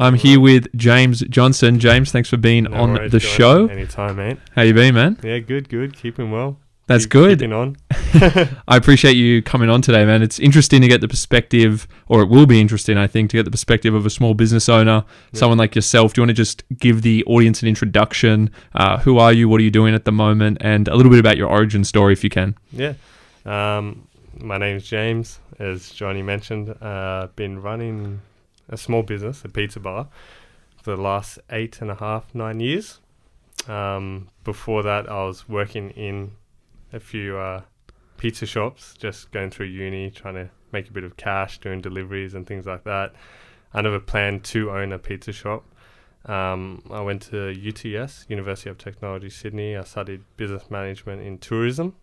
I'm here with James Johnson. James, thanks for being on the show. Anytime, mate. How you been, man? Yeah, good. Keeping well. That's good. Keeping on. I appreciate you coming on today, man. It's interesting to get the perspective, or it will be interesting, I think, to get the perspective of a small business owner, someone like yourself. Do you want to just give the audience an introduction? Who are you? What are you doing at the moment? And a little bit about your origin story, if you can. Yeah. My name's James, as Jonny mentioned. Been running a small business, a pizza bar, for the last 9 years. Before that, I was working in a few pizza shops, just going through uni, trying to make a bit of cash, doing deliveries and things like that. I never planned to own a pizza shop. I went to UTS, University of Technology, Sydney. I studied business management in tourism.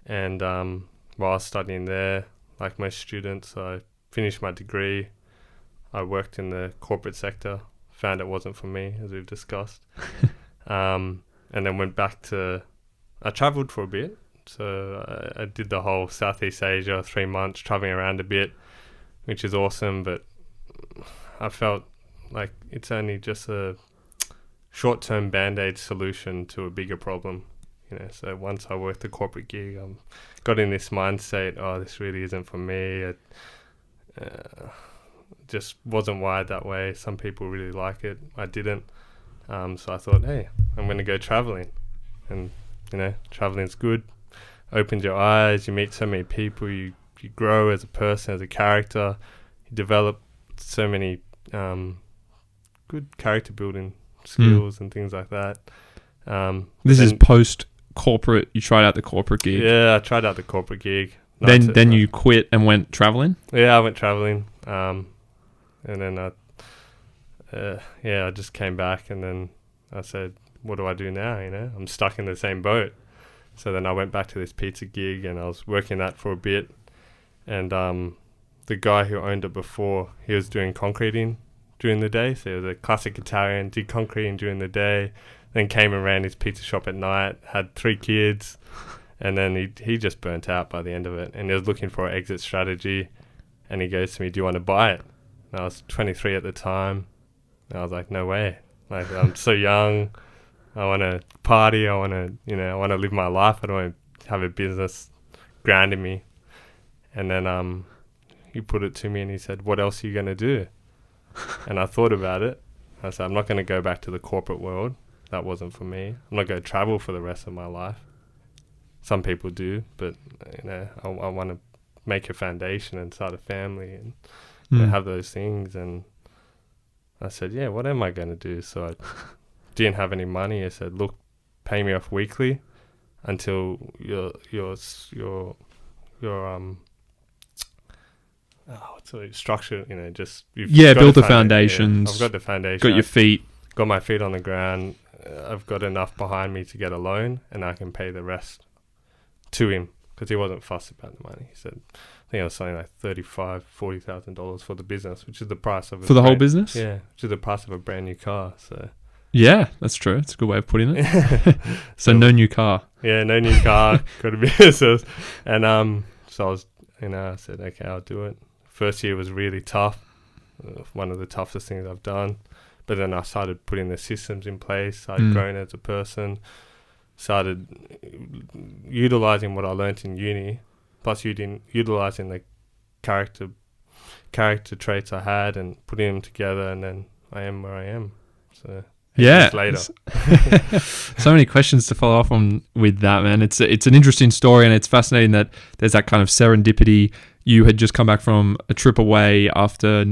And while I was studying there, like most students, I finished my degree. I worked in the corporate sector, found it wasn't for me, as we've discussed. And then went back to... I travelled for a bit. So I did the whole Southeast Asia, 3 months, travelling around a bit, which is awesome. But I felt like it's only just a short-term Band-Aid solution to a bigger problem. You know, so once I worked the corporate gig, I got in this mindset, oh, this really isn't for me. It just wasn't wired that way. Some people really like it. I didn't. So I thought, hey, I'm going to go traveling. And, you know, traveling's good. Opens your eyes. You meet so many people. You grow as a person, as a character. You develop so many good character building skills and things like that. This is post corporate. You tried out the corporate gig. Yeah, I tried out the corporate gig. Then you quit and went traveling. Yeah, I went traveling, and then I just came back, and then I said, "What do I do now?" You know, I'm stuck in the same boat. So then I went back to this pizza gig, and I was working that for a bit. And the guy who owned it before, he was doing concreting during the day. So he was a classic Italian, did concreting during the day. Then came and ran his pizza shop at night, had 3 kids, and then he just burnt out by the end of it. And he was looking for an exit strategy, and he goes to me, "Do you want to buy it?" And I was 23 at the time, and I was like, no way. Like, I'm so young, I want to party, I want to live my life, I don't want to have a business grounding me. And then he put it to me and he said, "What else are you going to do?" And I thought about it. I said, I'm not going to go back to the corporate world. That wasn't for me. I'm not going to travel for the rest of my life. Some people do, but you know, I want to make a foundation and start a family and you know, have those things. And I said, yeah, what am I going to do? So I didn't have any money. I said, look, pay me off weekly until your structure, you know, just built the foundations. I've got the foundation. Got your feet. Got my feet on the ground. I've got enough behind me to get a loan, and I can pay the rest to him because he wasn't fussed about the money. He said, I think I was something like $40,000 for the business, which is the price of the whole business. Yeah, which is the price of a brand new car. So yeah, that's true. It's a good way of putting it. So no new car. Yeah, no new car. Got a business, and so I was, you know, I said, okay, I'll do it. First year was really tough. One of the toughest things I've done. But then I started putting the systems in place. I'd grown as a person. Started utilizing what I learnt in uni, plus utilizing the character traits I had and putting them together, and then I am where I am. So yeah, later. So many questions to follow up on with that, man. It's an interesting story, and it's fascinating that there's that kind of serendipity. You had just come back from a trip away after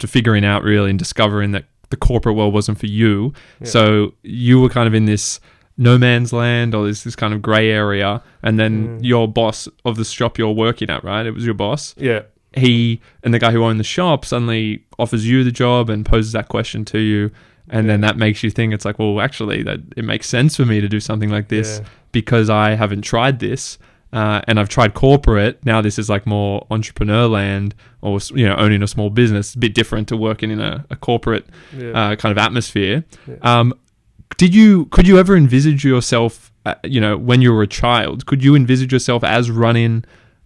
figuring out really and discovering that the corporate world wasn't for you. Yeah. So you were kind of in this no man's land, or this kind of grey area, and then your boss of the shop you're working at, right? It was your boss. Yeah. He and the guy who owned the shop suddenly offers you the job and poses that question to you, and then that makes you think, it's like, well, actually, that it makes sense for me to do something like this because I haven't tried this. And I've tried corporate. Now this is like more entrepreneur land, or, you know, owning a small business. It's a bit different to working in a corporate kind of atmosphere. Yeah. Could you ever envisage yourself, you know, when you were a child, could you envisage yourself as running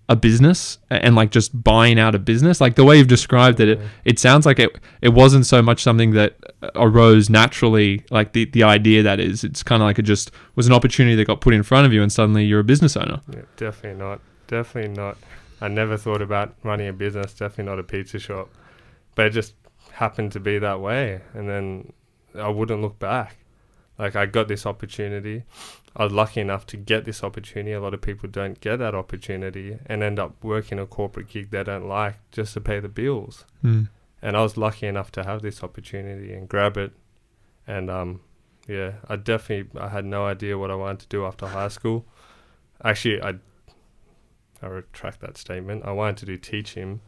a business and like just buying out a business? Like the way you've described it sounds like it wasn't so much something that arose naturally, like the idea that is, it's kind of like it just was an opportunity that got put in front of you and suddenly you're a business owner. Yeah, definitely not. I never thought about running a business, definitely not a pizza shop, but it just happened to be that way, and then I wouldn't look back. Like, I got this opportunity. I was lucky enough to get this opportunity. A lot of people don't get that opportunity and end up working a corporate gig they don't like just to pay the bills. And I was lucky enough to have this opportunity and grab it. And I had no idea what I wanted to do after high school. Actually, I retract that statement. I wanted to do teaching,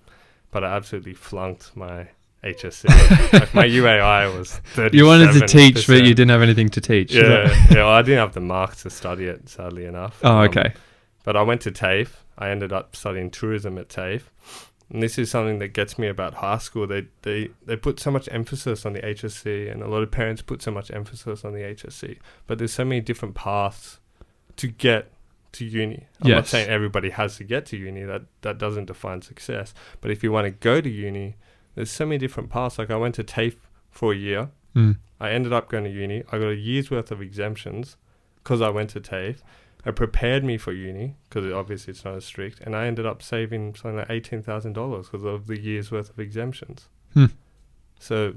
but I absolutely flunked my HSC. Like, my UAI was 37%. You wanted to teach, but you didn't have anything to teach. Yeah, well, I didn't have the marks to study it, sadly enough. Oh, okay. But I went to TAFE. I ended up studying tourism at TAFE. And this is something that gets me about high school. They put so much emphasis on the HSC, and a lot of parents put so much emphasis on the HSC. But there's so many different paths to get to uni. I'm not saying everybody has to get to uni. That doesn't define success. But if you want to go to uni, there's so many different paths. Like, I went to TAFE for a year. I ended up going to uni. I got a year's worth of exemptions because I went to TAFE. It prepared me for uni because obviously it's not as strict. And I ended up saving something like $18,000 because of the year's worth of exemptions. So,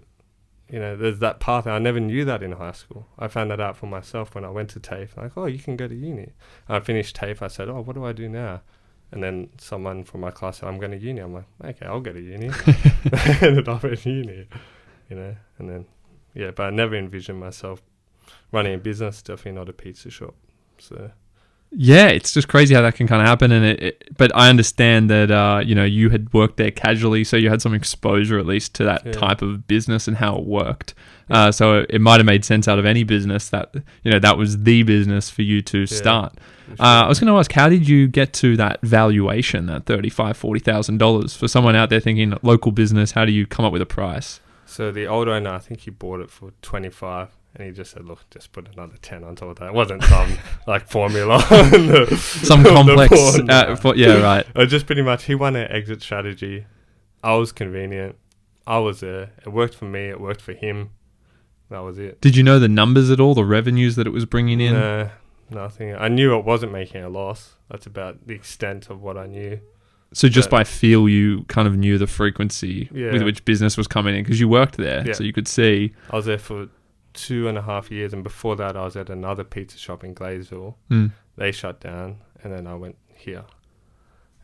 there's that path. I never knew that in high school. I found that out for myself when I went to TAFE. Like, oh, you can go to uni. And I finished TAFE. I said, oh, what do I do now? And then someone from my class said, I'm going to uni. I'm like, okay, I'll go to uni. I ended up at uni, and then, but I never envisioned myself running a business, definitely not a pizza shop. So, yeah, it's just crazy how that can kind of happen. And but I understand that, you had worked there casually, so you had some exposure at least to that type of business and how it worked. So it might have made sense out of any business that, that was the business for you to start. Sure. I was going to ask, how did you get to that valuation, that $35,000-$40,000 for someone out there thinking local business? How do you come up with a price? So the old owner, I think he bought it for 25, and he just said, "Look, just put another 10 on top of that." It wasn't some like formula, some complex. Right. Just pretty much, he wanted an exit strategy. I was convenient. I was there. It worked for me. It worked for him. That was it. Did you know the numbers at all? The revenues that it was bringing in? No, nothing. I knew it wasn't making a loss. That's about the extent of what I knew. So just by feel, you kind of knew the frequency with which business was coming in because you worked there, so you could see. I was there for 2.5 years, and before that, I was at another pizza shop in Glaysville. They shut down, and then I went here.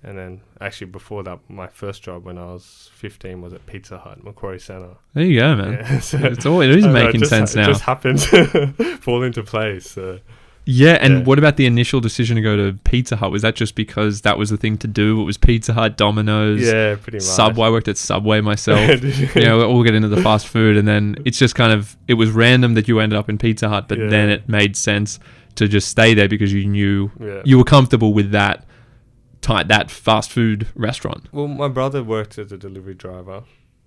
And then, actually, before that, my first job when I was 15 was at Pizza Hut, Macquarie Centre. There you go, man. Yeah, so it is making sense now. It just happened to fall into place. So. Yeah, and what about the initial decision to go to Pizza Hut? Was that just because that was the thing to do? It was Pizza Hut, Domino's, pretty much. Subway. I worked at Subway myself. We'll get into the fast food, and then it's just kind of, it was random that you ended up in Pizza Hut, but then it made sense to just stay there because you knew you were comfortable with that fast food restaurant. Well, my brother worked as a delivery driver,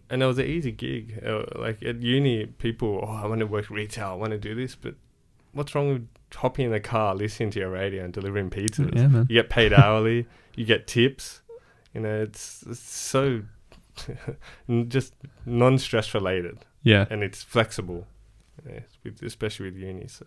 and it was an easy gig. Like at uni, people, I want to work retail, I want to do this, but what's wrong with hopping in the car, listening to your radio and delivering pizzas? Yeah, man. You get paid hourly, you get tips. It's so just non-stress related. Yeah. And it's flexible, especially with uni. So,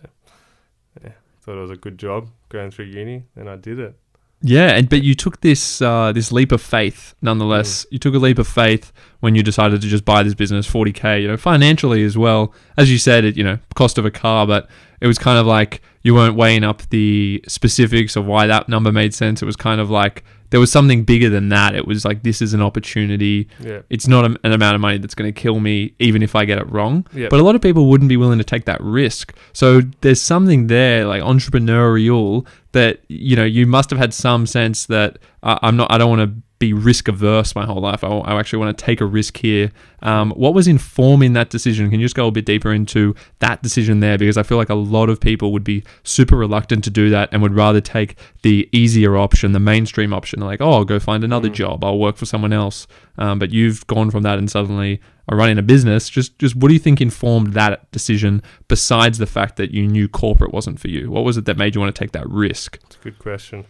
thought it was a good job going through uni, and I did it. Yeah, but you took this leap of faith nonetheless. You took a leap of faith when you decided to just buy this business, $40K, financially as well. As you said, cost of a car, but it was kind of like you weren't weighing up the specifics of why that number made sense. It was kind of like there was something bigger than that. It was like, this is an opportunity. Yeah. It's not an amount of money that's going to kill me, even if I get it wrong. Yep. But a lot of people wouldn't be willing to take that risk. So there's something there, like entrepreneurial, that, you must have had some sense that I don't want to be risk averse my whole life. I actually want to take a risk here. What was informing that decision? Can you just go a bit deeper into that decision there? Because I feel like a lot of people would be super reluctant to do that and would rather take the easier option, the mainstream option, like, I'll go find another job, I'll work for someone else. But you've gone from that and suddenly are running a business. Just what do you think informed that decision besides the fact that you knew corporate wasn't for you? What was it that made you want to take that risk? That's a good question.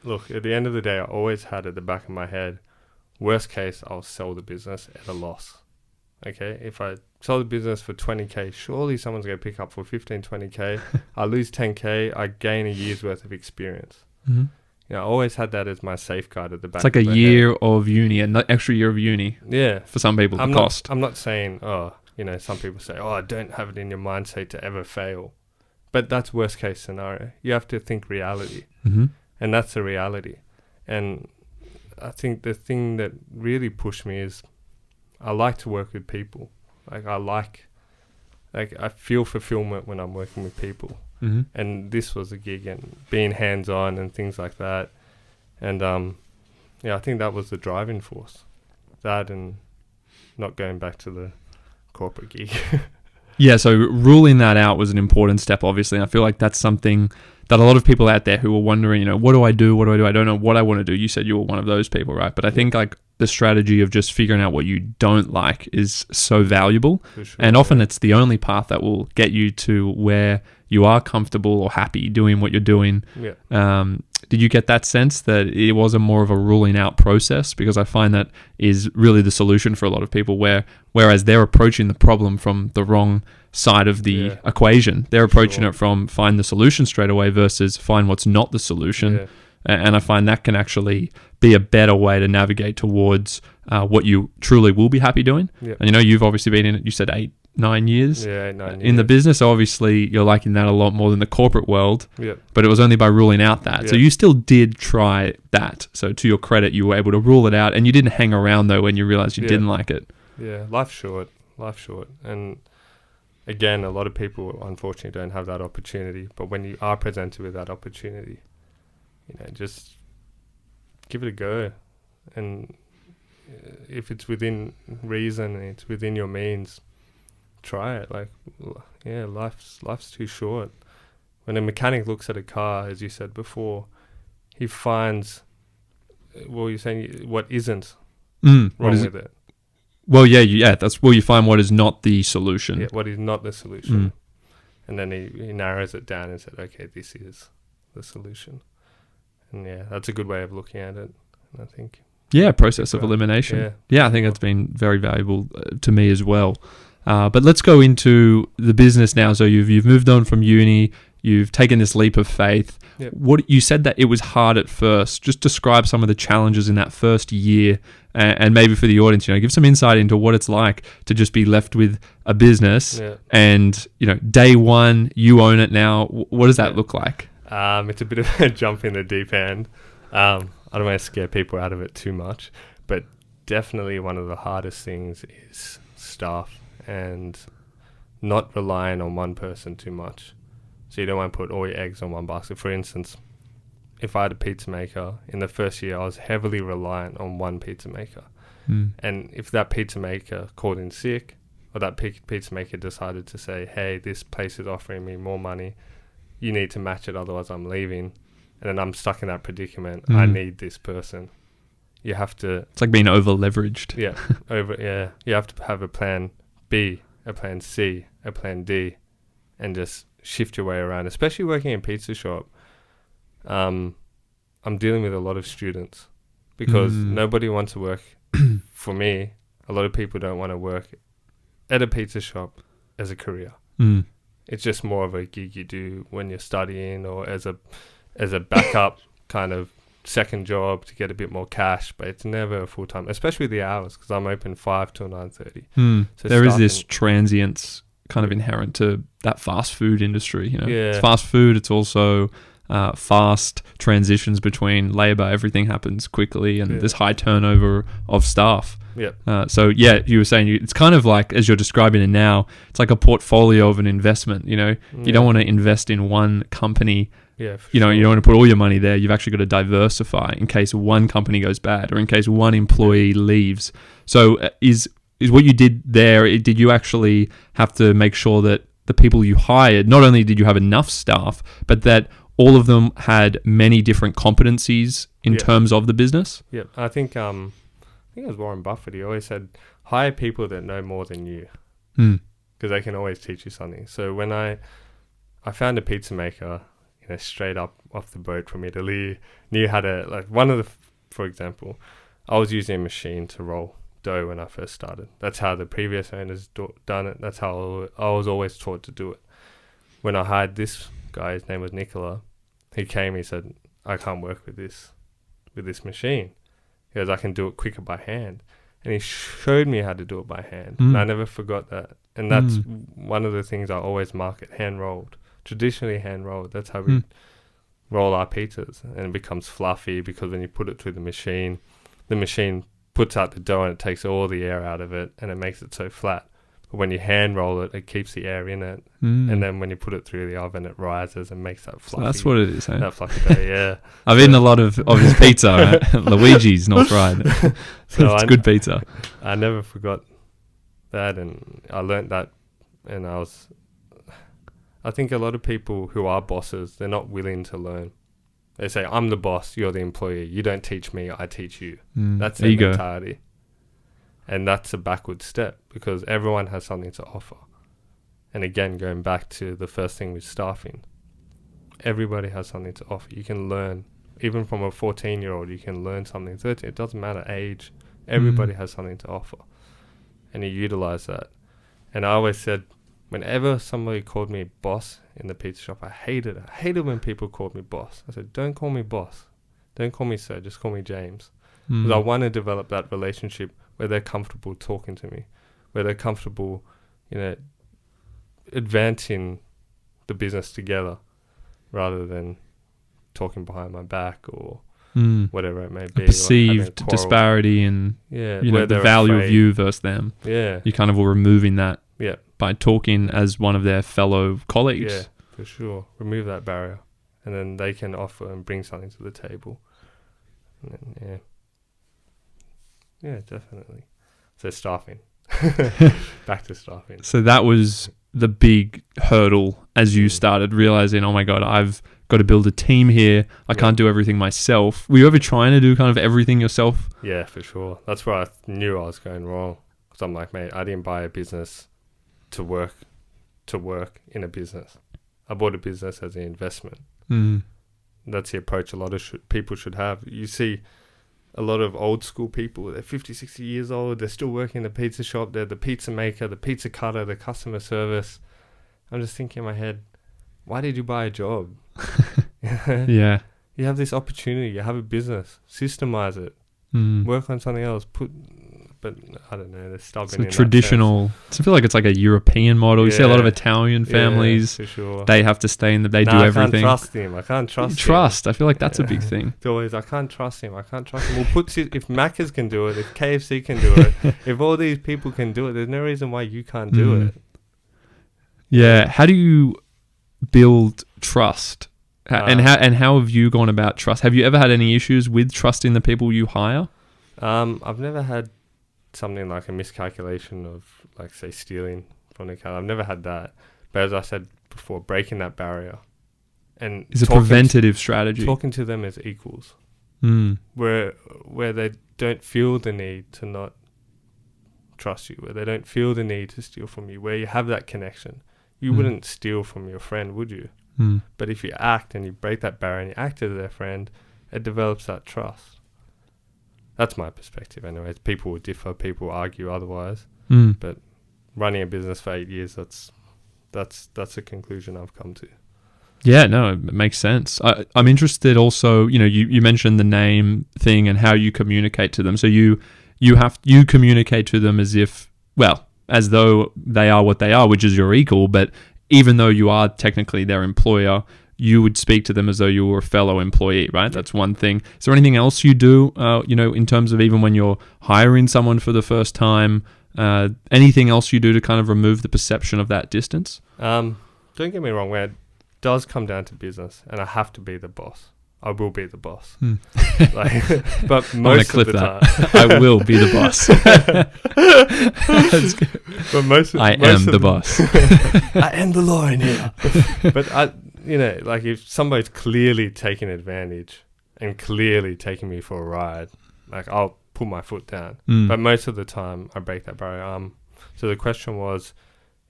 look, at the end of the day, I always had at the back of my head, worst case, I'll sell the business at a loss. Okay, if I sell the business for 20K, surely someone's going to pick up for 15, 20K. I lose 10K, I gain a year's worth of experience. Mm-hmm. You know, I always had that as my safeguard at the back. It's like a year of uni, an extra year of uni. Yeah. For some people, the cost. I'm not saying, some people say, don't have it in your mindset to ever fail. But that's worst case scenario. You have to think reality. Mm-hmm. And that's the reality. And I think the thing that really pushed me is I like to work with people. I feel fulfillment when I'm working with people. Mm-hmm. And this was a gig and being hands-on and things like that. And, I think that was the driving force. That and not going back to the corporate gig. Yeah, so ruling that out was an important step, obviously. And I feel like that's something that a lot of people out there who are wondering, what do I do? What do I do? I don't know what I want to do. You said you were one of those people, right? But I think like the strategy of just figuring out what you don't like is so valuable. For sure, and often it's the only path that will get you to where you are comfortable or happy doing what you're doing. Yeah. Did you get that sense that it wasn't more of a ruling out process? Because I find that is really the solution for a lot of people, whereas they're approaching the problem from the wrong side of the equation. They're approaching it from find the solution straight away versus find what's not the solution. Yeah. And I find that can actually be a better way to navigate towards what you truly will be happy doing. Yeah. And you've obviously been in it, you said 8-9 years in the business. So obviously you're liking that a lot more than the corporate world. Yeah. But it was only by ruling out that. Yeah. So you still did try that. So to your credit, you were able to rule it out, and you didn't hang around though when you realized you didn't like it. Yeah, life's short. And again, a lot of people unfortunately don't have that opportunity. But when you are presented with that opportunity, just give it a go. And if it's within reason and it's within your means, try it. Life's too short. When a mechanic looks at a car, as you said before, he finds, you're saying what isn't wrong with it. Well, that's where you find what is not the solution. Yeah, what is not the solution. And then he narrows it down and said, okay, this is the solution. And that's a good way of looking at it, I think. Yeah, process of elimination. Yeah, I think that's been very valuable to me as well. But let's go into the business now. So you've moved on from uni, you've taken this leap of faith. Yep. What you said that it was hard at first. Just describe some of the challenges in that first year, and maybe for the audience, give some insight into what it's like to just be left with a business. And day one, you own it now. What does that look like? It's a bit of a jump in the deep end. I don't want to scare people out of it too much, but definitely one of the hardest things is staff and not relying on one person too much. So you don't want to put all your eggs on one basket. For instance, if I had a pizza maker, in the first year I was heavily reliant on one pizza maker. And if that pizza maker called in sick, or that pizza maker decided to say, hey, this place is offering me more money, you need to match it, otherwise I'm leaving. And then I'm stuck in that predicament. I need this person. You have to... It's like being over-leveraged. You have to have a plan B, a plan C, a plan D, and just shift your way around. Especially working in a pizza shop. I'm dealing with a lot of students because nobody wants to work for me. A lot of people don't want to work at a pizza shop as a career. It's just more of a gig you do when you're studying or as a backup kind of second job to get a bit more cash, but it's never a full-time, especially the hours, because I'm open 5 till 9:30. So there is this transience kind of inherent to that fast food industry. It's fast food. It's also fast transitions between labor. Everything happens quickly, and there's high turnover of staff. You were saying it's kind of like, as you're describing it now, it's like a portfolio of an investment. You don't want to invest in one company. You don't want to put all your money there. You've actually got to diversify in case one company goes bad or in case one employee leaves. So is what you did there, did you actually have to make sure that the people you hired, not only did you have enough staff, but that all of them had many different competencies in terms of the business? I think it was Warren Buffett. He always said, hire people that know more than you, because they can always teach you something. So when I found a pizza maker, straight up off the boat from Italy. Knew how to, like, for example, I was using a machine to roll dough when I first started. That's how the previous owners done it. That's how I was always taught to do it. When I hired this guy, his name was Nicola, he came, he said, I can't work with this machine. He goes, I can do it quicker by hand. And he showed me how to do it by hand. And I never forgot that. And that's one of the things I always market, hand-rolled. Traditionally hand-rolled. That's how we roll our pizzas. And it becomes fluffy because when you put it through the machine puts out the dough and it takes all the air out of it and it makes it so flat. But when you hand-roll it, it keeps the air in it. And then when you put it through the oven, it rises and makes that fluffy. So that's what it is, eh? That fluffy dough, yeah. I've eaten a lot of his pizza, right? Luigi's, not fried. So it's good pizza. I never forgot that, and I learnt that, and I think a lot of people who are bosses, they're not willing to learn. They say, I'm the boss, you're the employee. You don't teach me, I teach you. That's their mentality. And that's a backward step because everyone has something to offer. And again, going back to the first thing with staffing, everybody has something to offer. You can learn, even from a 14-year-old, you can learn something. 13, it doesn't matter age. Everybody has something to offer. And you utilize that. And I always said, whenever somebody called me boss in the pizza shop, I hated it. I hated when people called me boss. I said, don't call me boss. Don't call me sir. Just call me James. Because I want to develop that relationship where they're comfortable talking to me, where they're comfortable, advancing the business together rather than talking behind my back or whatever it may be. A perceived disparity in the value of you versus them. Yeah. You kind of were removing that by talking as one of their fellow colleagues. Yeah, for sure. Remove that barrier. And then they can offer and bring something to the table. And then, yeah, definitely. So staffing. Back to staffing. So that was the big hurdle as you started realizing, oh my God, I've got to build a team here. I can't do everything myself. Were you ever trying to do kind of everything yourself? Yeah, for sure. That's where I knew I was going wrong. Because I'm like, mate, I didn't buy a business to work in a business. I bought a business as an investment. That's the approach a lot of people should have. You see a lot of old school people, they're 50, 60 years old, they're still working in the pizza shop, they're the pizza maker, the pizza cutter, the customer service. I'm just thinking in my head, why did you buy a job? Yeah. You have this opportunity, you have a business, systemize it, work on something else, but I don't know, they're stubborn. So traditional, I feel like it's like a European model. You see a lot of Italian families, for sure. They have to stay in they do everything. I can't trust him. I feel like that's a big thing. It's always, I can't trust him. We'll if Macca's can do it, if KFC can do it, if all these people can do it, there's no reason why you can't do it. Yeah. How do you build trust? And how have you gone about trust? Have you ever had any issues with trusting the people you hire? I've never had something like a miscalculation of, like, say, stealing from the car. I've never had that. But as I said before, breaking that barrier and it's a preventative strategy. Talking to them as equals, where they don't feel the need to not trust you, where they don't feel the need to steal from you, where you have that connection. You wouldn't steal from your friend, would you? But if you act and you break that barrier and you act as their friend, it develops that trust. That's my perspective anyways. People will differ, people will argue otherwise. But running a business for 8 years, that's a conclusion I've come to. Yeah, no, it makes sense. I'm interested also, you mentioned the name thing and how you communicate to them. So you communicate to them as though they are what they are, which is your equal, but even though you are technically their employer, you would speak to them as though you were a fellow employee, right? That's one thing. Is there anything else you do, in terms of even when you're hiring someone for the first time, anything else you do to kind of remove the perception of that distance? Don't get me wrong, where it does come down to business and I have to be the boss. I will be the boss. But most of the time, I will be the boss. That's good. But I am the boss. I am the law in here. But if somebody's clearly taking advantage and clearly taking me for a ride, like, I'll put my foot down. But most of the time, I break that barrier. So the question was,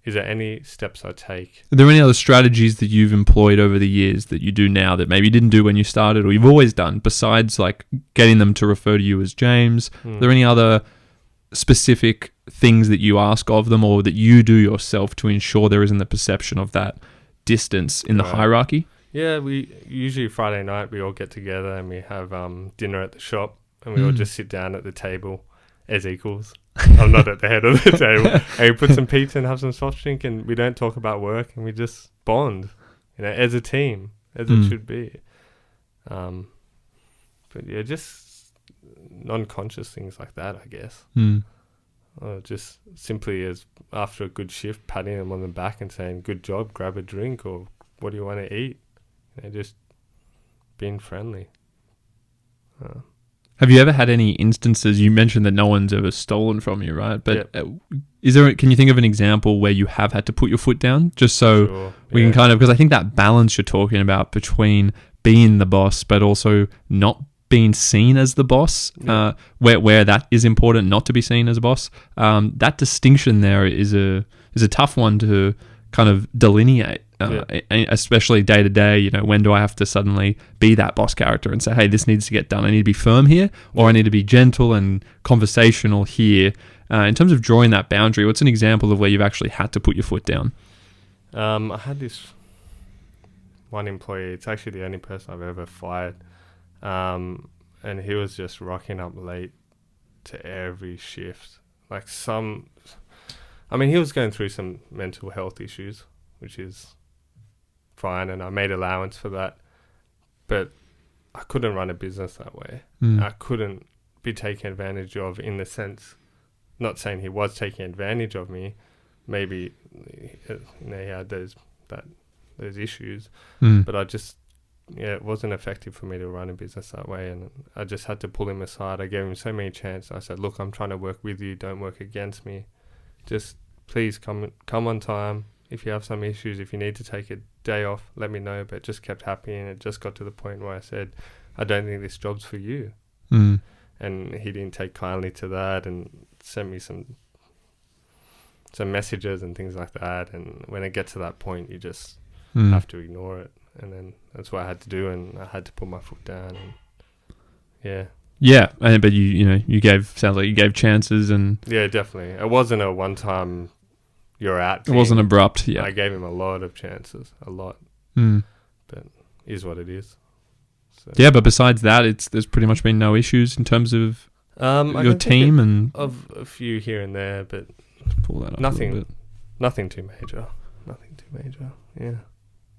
is there any steps I take? Are there any other strategies that you've employed over the years that you do now that maybe you didn't do when you started, or you've always done, besides like getting them to refer to you as James? Are there any other specific things that you ask of them or that you do yourself to ensure there isn't the perception of that distance in the hierarchy? Yeah, we usually Friday night we all get together and we have dinner at the shop, and we all just sit down at the table as equals. I'm not at the head of the table. And we put some pizza and have some soft drink, and we don't talk about work, and we just bond, as a team, as it should be. But yeah, just non-conscious things like that, I guess. Or just simply as after a good shift, patting them on the back and saying, "Good job, grab a drink," or "What do you want to eat?" Just being friendly. Have you ever had any instances? You mentioned that no one's ever stolen from you, right? But can you think of an example where you have had to put your foot down, just so we can kind of, because I think that balance you're talking about between being the boss but also not being seen as the boss, where that is important, not to be seen as a boss. That distinction there is a tough one to kind of delineate. Especially day to day, when do I have to suddenly be that boss character and say, hey, this needs to get done. I need to be firm here, or I need to be gentle and conversational here. In terms of drawing that boundary, what's an example of where you've actually had to put your foot down? I had this one employee. It's actually the only person I've ever fired. And he was just rocking up late to every shift. He was going through some mental health issues, which is fine, and I made allowance for that, but I couldn't run a business that way. I couldn't be taken advantage of, in the sense, not saying he was taking advantage of me, maybe he had those issues, but I just it wasn't effective for me to run a business that way, and I just had to pull him aside. I gave him so many chances. I said, look, I'm trying to work with you, don't work against me, just please come on time. If you have some issues, if you need to take a day off, let me know. But just kept happy, and it just got to the point where I said, I don't think this job's for you. And he didn't take kindly to that and sent me some messages and things like that. And when it gets to that point, you just have to ignore it. And then that's what I had to do, and I had to put my foot down. And but you sounds like you gave chances, and definitely. It wasn't a one-time you're out thing. It wasn't abrupt. I gave him a lot of chances, a lot. But is what it is. So. Yeah, but besides that, there's pretty much been no issues in terms of your team, and of a few here and there, but pull that up nothing too major. Yeah.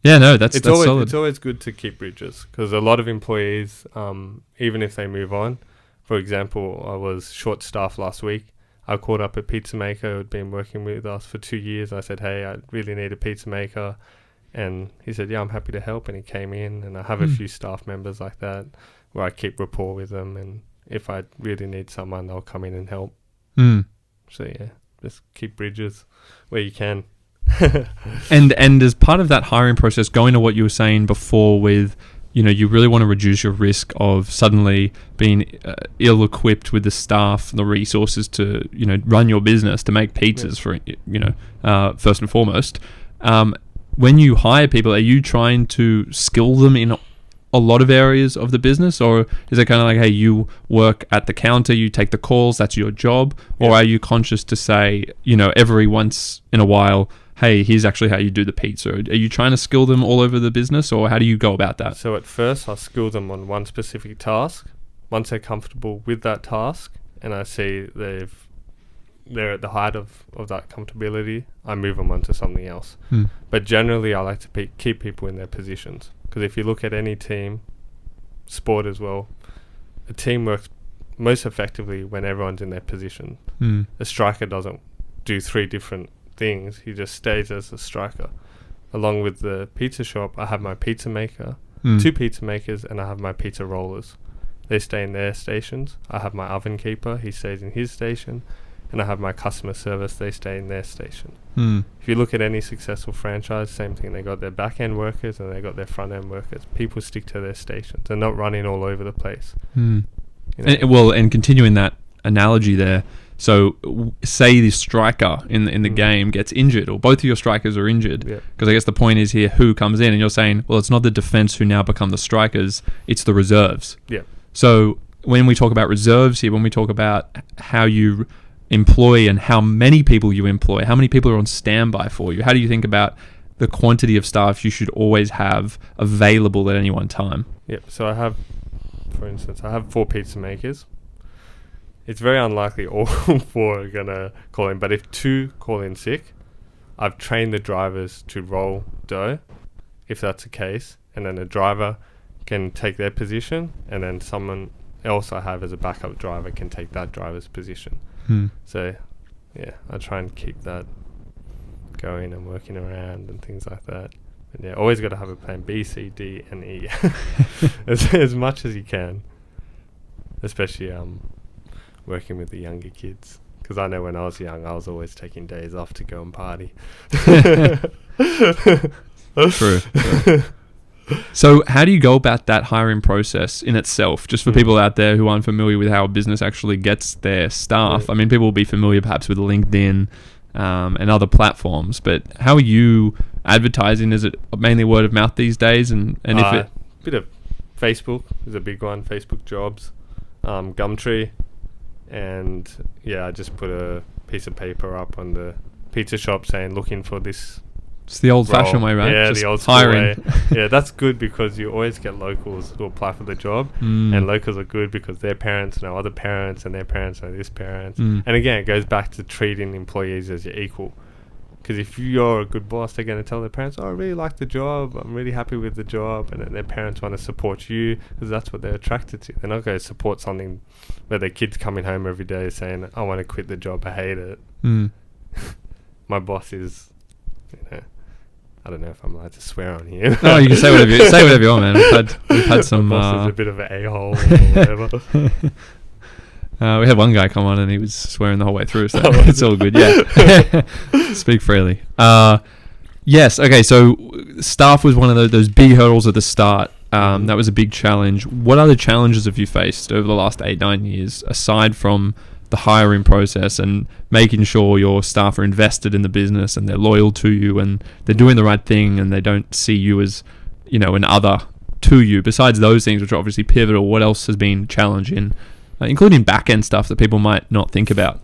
Yeah, no, that's always, solid. It's always good to keep bridges, because a lot of employees, even if they move on, for example, I was short-staffed last week. I called up a pizza maker who had been working with us for 2 years. I said, hey, I really need a pizza maker. And he said, yeah, I'm happy to help. And he came in, and I have a few staff members like that where I keep rapport with them. And if I really need someone, they'll come in and help. So, yeah, just keep bridges where you can. and as part of that hiring process, going to what you were saying before with, you really want to reduce your risk of suddenly being ill-equipped with the staff, the resources to, run your business, to make pizzas for, first and foremost. When you hire people, are you trying to skill them in a lot of areas of the business, or is it kind of like, hey, you work at the counter, you take the calls, that's your job? Or are you conscious to say, every once in a while, hey, here's actually how you do the pizza? Are you trying to skill them all over the business, or how do you go about that? So at first, I skill them on one specific task. Once they're comfortable with that task, and I see they're at the height of that comfortability, I move them on to something else. But generally, I like to keep people in their positions, because if you look at any team, sport as well, a team works most effectively when everyone's in their position. A striker doesn't do 3 different things, he just stays as a striker. Along with the pizza shop, I have my pizza maker, 2 pizza makers, and I have my pizza rollers. They stay in their stations. I have my oven keeper, he stays in his station, and I have my customer service, they stay in their station. If you look at any successful franchise, same thing, they got their back end workers and they got their front end workers. People stick to their stations, they're not running all over the place. And continuing that analogy there, So say the striker in the game gets injured, or both of your strikers are injured, because I guess the point is here who comes in, and you're saying, well, it's not the defense who now become the strikers, it's the reserves. So when we talk about reserves here, when we talk about how you employ and how many people you employ, how many people are on standby for you, how do you think about the quantity of staff you should always have available at any one time? So I have, for instance, 4 pizza makers. It's very unlikely all 4 are going to call in, but if 2 call in sick, I've trained the drivers to roll dough, if that's the case, and then the driver can take their position, and then someone else I have as a backup driver can take that driver's position. So, I try and keep that going and working around and things like that. But always got to have a plan B, C, D, and E as much as you can, especially working with the younger kids, because I know when I was young I was always taking days off to go and party. True. So how do you go about that hiring process in itself, just for people out there who aren't familiar with how a business actually gets their staff? I mean, people will be familiar perhaps with LinkedIn and other platforms, but how are you advertising? Is it mainly word of mouth these days? And if it... bit of Facebook is a big one, Facebook jobs, Gumtree. And I just put a piece of paper up on the pizza shop saying looking for this. It's the old-fashioned way, right? Yeah, just the old school way. That's good because you always get locals who apply for the job, and locals are good because their parents know other parents, and their parents know this parents. And again, it goes back to treating employees as your equal. Because if you're a good boss, they're going to tell their parents, "Oh, I really like the job. I'm really happy with the job," and then their parents want to support you because that's what they're attracted to. They're not going to support something where their kid's coming home every day saying, "I want to quit the job. I hate it." My boss is, I don't know if I'm allowed to swear on here. No, you can say whatever you want, man. We've had some. My boss is a bit of an a-hole or whatever. We had one guy come on and he was swearing the whole way through, so it's all good. Speak freely. Yes. Okay. So staff was one of those big hurdles at the start. That was a big challenge. What other challenges have you faced over the last 8-9 years, aside from the hiring process and making sure your staff are invested in the business and they're loyal to you and they're doing the right thing and they don't see you as, an other to you? Besides those things, which are obviously pivotal, what else has been challenging? Including back-end stuff that people might not think about.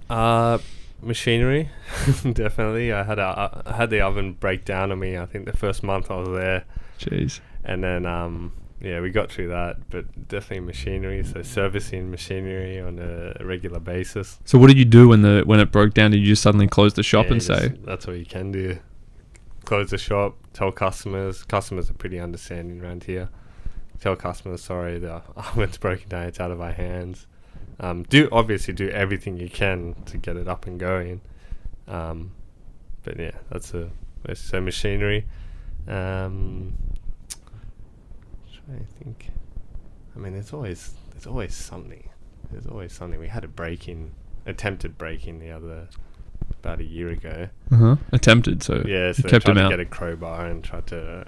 Machinery, definitely. I had the oven break down on me, I think the first month I was there. Jeez. And then, we got through that, but definitely machinery, so servicing machinery on a regular basis. So what did you do when it broke down? Did you just suddenly close the shop and say? That's what you can do. Close the shop, tell customers. Customers are pretty understanding around here. Tell customers, sorry, the oven's broken down, it's out of our hands. Do everything you can to get it up and going, but that's so machinery. Trying to think. I mean, there's always something. There's always something. We had attempted break-in about a year ago. Attempted, so so kept him out. Get a crowbar and tried to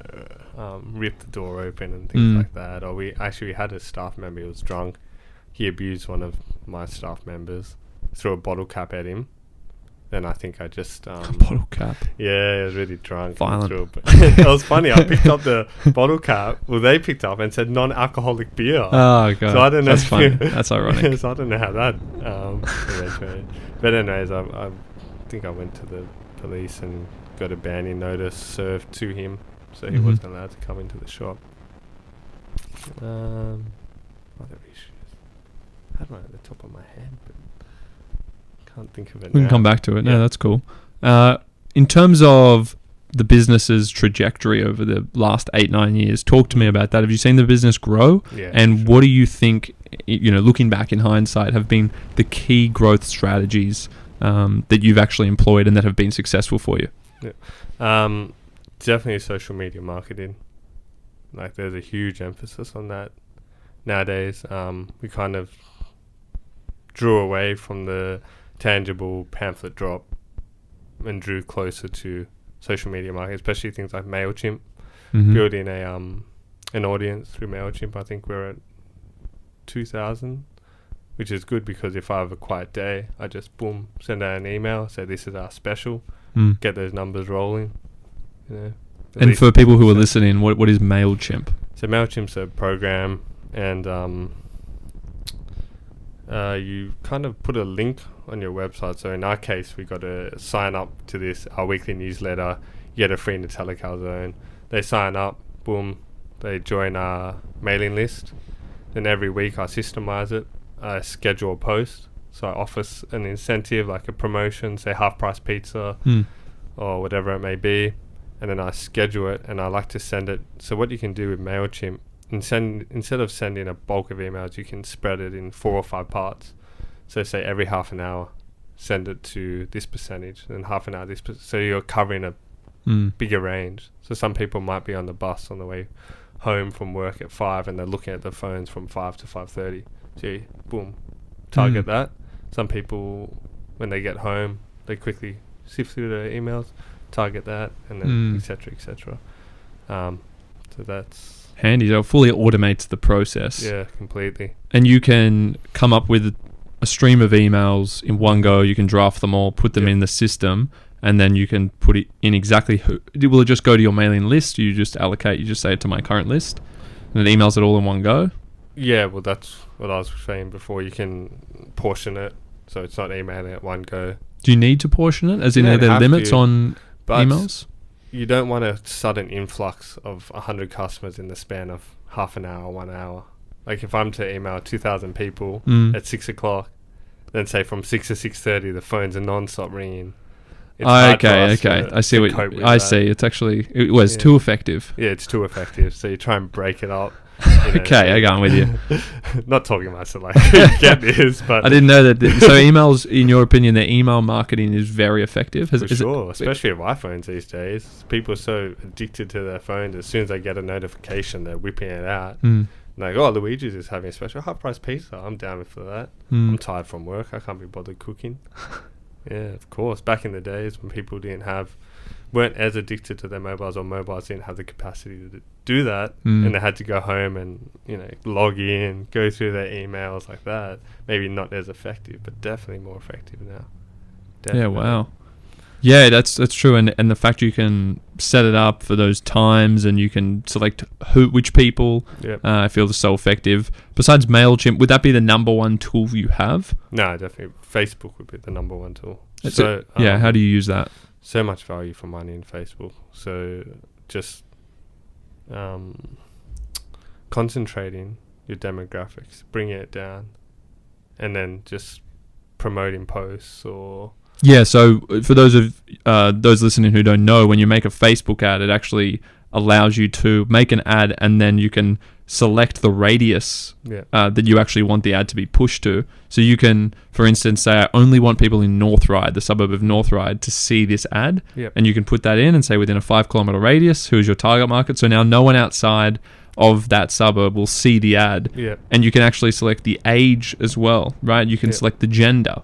rip the door open and things like that. Or we had a staff member who was drunk. He abused one of my staff members, threw a bottle cap at him. Then I think I just... a bottle cap? Yeah, I was really drunk. Violent. It was funny. I picked up the bottle cap. Well, they picked up and said non-alcoholic beer. Oh, God. So I don't know. That's funny. That's ironic. So I don't know how that eventuated. But anyways, I think I went to the police and got a banning notice served to him. So he wasn't allowed to come into the shop. Other issues. I had one at the top of my head, but can't think of it. We can come back to it. No, that's cool. In terms of the business's trajectory over the last 8-9 years, talk to me about that. Have you seen the business grow? And what do you think, looking back in hindsight, have been the key growth strategies that you've actually employed and that have been successful for you? Definitely social media marketing. Like, there's a huge emphasis on that nowadays. We kind of drew away from the tangible pamphlet drop and drew closer to social media marketing, especially things like MailChimp, building an audience through MailChimp. I think we're at 2,000 which is good because if I have a quiet day, I just boom, send out an email, say this is our special, get those numbers rolling. You know. And for people who are listening, what is MailChimp? So MailChimp's a program, and you kind of put a link on your website. So in our case, we got to sign up to this, our weekly newsletter, get a free Nutella calzone. They sign up, boom, they join our mailing list. Then every week I systemize it, I schedule a post. So I offer an incentive, like a promotion, say half price pizza or whatever it may be. And then I schedule it, and I like to send it. So what you can do with MailChimp, instead of sending a bulk of emails, you can spread it in 4 or 5 parts. So say every half an hour, send it to this percentage, and half an hour this so you're covering a bigger range. So some people might be on the bus on the way home from work at 5, and they're looking at their phones from 5 to 5:30. So you, boom, target that. Some people, when they get home, they quickly sift through their emails, target that, and then etc. So that's handy. So it fully automates the process. Yeah, completely. And you can come up with a stream of emails in one go. You can draft them all, put them in the system, and then you can put it in exactly who. Will it just go to your mailing list? You just say it to my current list, and it emails it all in one go? Yeah, well, that's what I was saying before. You can portion it, so it's not emailing at one go. Do you need to portion it? As in, are there limits on emails? You don't want a sudden influx of 100 customers in the span of half an hour, 1 hour. Like if I'm to email 2,000 people at 6 o'clock, then say from 6 to 6:30, the phones are non-stop ringing. Okay. I see I see. It's actually, it's too effective. Yeah, it's too effective. So you try and break it up. Okay, I go on with you. Not talking about so like get this, but I didn't know that. So emails, in your opinion, the email marketing is very effective. For sure, especially with iPhones these days. People are so addicted to their phones. As soon as they get a notification, they're whipping it out. Like, oh, Luigi's is having a special half-price pizza. I'm down for that. I'm tired from work. I can't be bothered cooking. Yeah, of course. Back in the days when people weren't as addicted to their mobiles, or mobiles didn't have the capacity to do that, and they had to go home and log in, go through their emails like that. Maybe not as effective, but definitely more effective now. Definitely. Yeah, wow. Yeah, that's true, and the fact you can set it up for those times, and you can select which people. I feel is so effective. Besides MailChimp, would that be the number one tool you have? No, definitely Facebook would be the number one tool. How do you use that? So much value for money in Facebook. So just concentrating your demographics, bringing it down, and then just promoting posts or... Yeah, so for those listening who don't know, when you make a Facebook ad, it actually allows you to make an ad, and then you can select the radius that you actually want the ad to be pushed to. So you can, for instance, say, I only want people in North Ryde, the suburb of North Ryde, to see this ad. And you can put that in and say, within a 5-kilometre radius, who's your target market? So now no one outside of that suburb will see the ad. And you can actually select the age as well, right? You can select the gender.